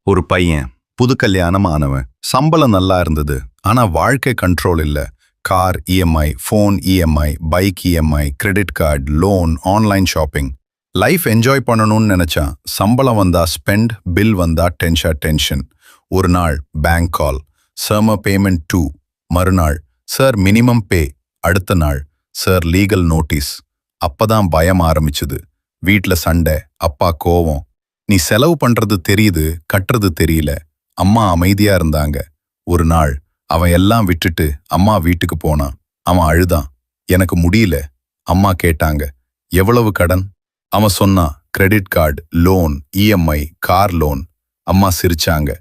ஒரு பையன் புது கல்யாணம் ஆனவன். சம்பளம் நல்லா இருந்தது, ஆனா வாழ்க்கை கண்ட்ரோல் இல்ல. Car EMI, phone EMI, bike EMI, credit card, loan, online shopping. Life enjoy பண்ணணும்னு நினைச்சான். சம்பளம் வந்தா ஸ்பெண்ட், பில் வந்தா டென்ஷன். ஒரு நாள் பேங்க் கால், சர்ம பேமெண்ட் 2. மறுநாள் சார் மினிமம் பே. அடுத்த நாள் சார் லீகல் நோட்டீஸ். அப்பதான் பயம் ஆரம்பிச்சுது. வீட்ல சண்டை, அப்பா கோவம். நீ செலவு பண்றது தெரியுது, கட்டுறது தெரியல. அம்மா அமைதியா இருந்தாங்க. ஒரு நாள் அவன் எல்லாம் விட்டுட்டு அம்மா வீட்டுக்கு போனான். அவன் அழுதான். எனக்கு முடியல. அம்மா கேட்டாங்க, எவ்வளவு கடன்? அவன் சொன்னான், credit card, loan, EMI, car loan. அம்மா சிரிச்சாங்க.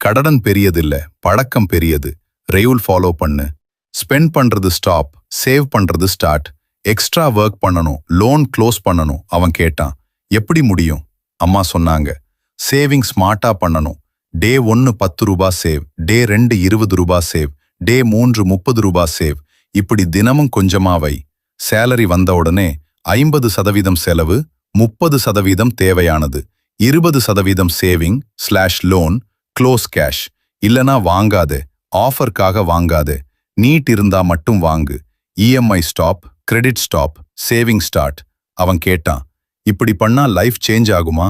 கடன் பெரியதில்ல, பழக்கம் பெரியது. ரெயூல் ஃபாலோ பண்ணு. ஸ்பெண்ட் பண்றது ஸ்டாப், சேவ் பண்றது ஸ்டார்ட். எக்ஸ்ட்ரா ஒர்க் பண்ணணும், லோன் க்ளோஸ் பண்ணணும். அவன் கேட்டான், எப்படி முடியும்? அம்மா சொன்னாங்க, சேவிங் ஸ்மார்ட்டா பண்ணணும். டே 1 ₹10 சேவ், டே 2 ₹20 சேவ், டே 3 ₹30 சேவ். இப்படி தினமும் கொஞ்சமா வை. சேலரி வந்த உடனே 50% செலவு, 30% தேவையானது, 20% சேவிங் / லோன், க்ளோஸ் கேஷ். இல்லனா வாங்காதே, ஆஃபர்க்காக வாங்காதே. நீட் இருந்தா மட்டும் வாங்கு. EMI stop, credit stop, saving start. அவன் கேட்டான், இப்படி பண்ணா லைஃப் சேஞ்ச் ஆகுமா?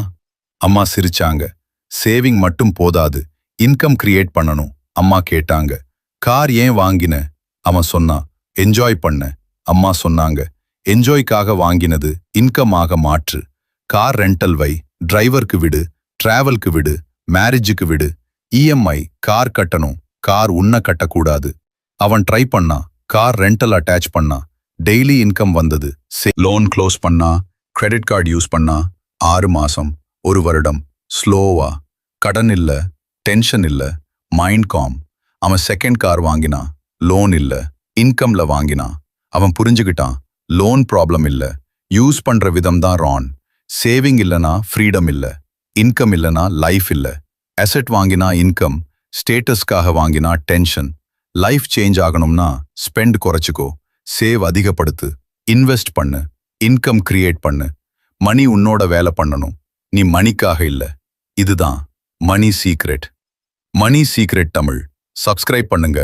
அம்மா சிரிச்சாங்க. சேவிங் மட்டும் போதாது, இன்கம் கிரியேட் பண்ணணும். அம்மா கேட்டாங்க, கார் ஏன் வாங்கின? அவன் சொன்னான், என்ஜாய் பண்ண. அம்மா சொன்னாங்க, என்ஜாய்க்காக வாங்கினது இன்கம் ஆக மாற்று. கார் ரெண்டல் வை, டிரைவருக்கு விடு, டிராவலுக்கு விடு, மேரேஜுக்கு விடு. இஎம்ஐ கார் கட்டணும், கார் உன்ன கட்டக்கூடாது. அவன் ட்ரை பண்ணா, கார் ரெண்டல் அட்டாச் பண்ணா. டெய்லி இன்கம் வந்தது. லோன் க்ளோஸ் பண்ணா, கிரெடிட் கார்டு யூஸ் பண்ணா. 6 மாசம், 1 வருடம், ஸ்லோவா. கடன் இல்ல, டென்ஷன் இல்ல, மைண்ட் காம். அவன் செகண்ட் கார் வாங்கினா, லோன் இல்ல, இன்கம்ல வாங்கினா. அவன் புரிஞ்சுக்கிட்டான், லோன் ப்ராப்ளம் இல்ல, யூஸ் பண்ற விதம் தான் ரான். சேவிங் இல்லனா ஃப்ரீடம் இல்ல, இன்கம் இல்லனா லைஃப் இல்ல. அசெட் வாங்கினா இன்கம், ஸ்டேட்டஸ்க்காக வாங்கினா டென்ஷன். லைஃப் சேஞ்ச் ஆகணும்னா ஸ்பெண்ட் குறைச்சிக்கோ, சேவ் அதிகப்படுத்து, இன்வெஸ்ட் பண்ணு, இன்கம் கிரியேட் பண்ணு. மணி உன்னோட வேலை பண்ணணும், நீ மணிக்காக இல்ல. இதுதான் மணி சீக்ரெட். மணி சீக்ரெட் தமிழ். சப்ஸ்கிரைப் பண்ணுங்க.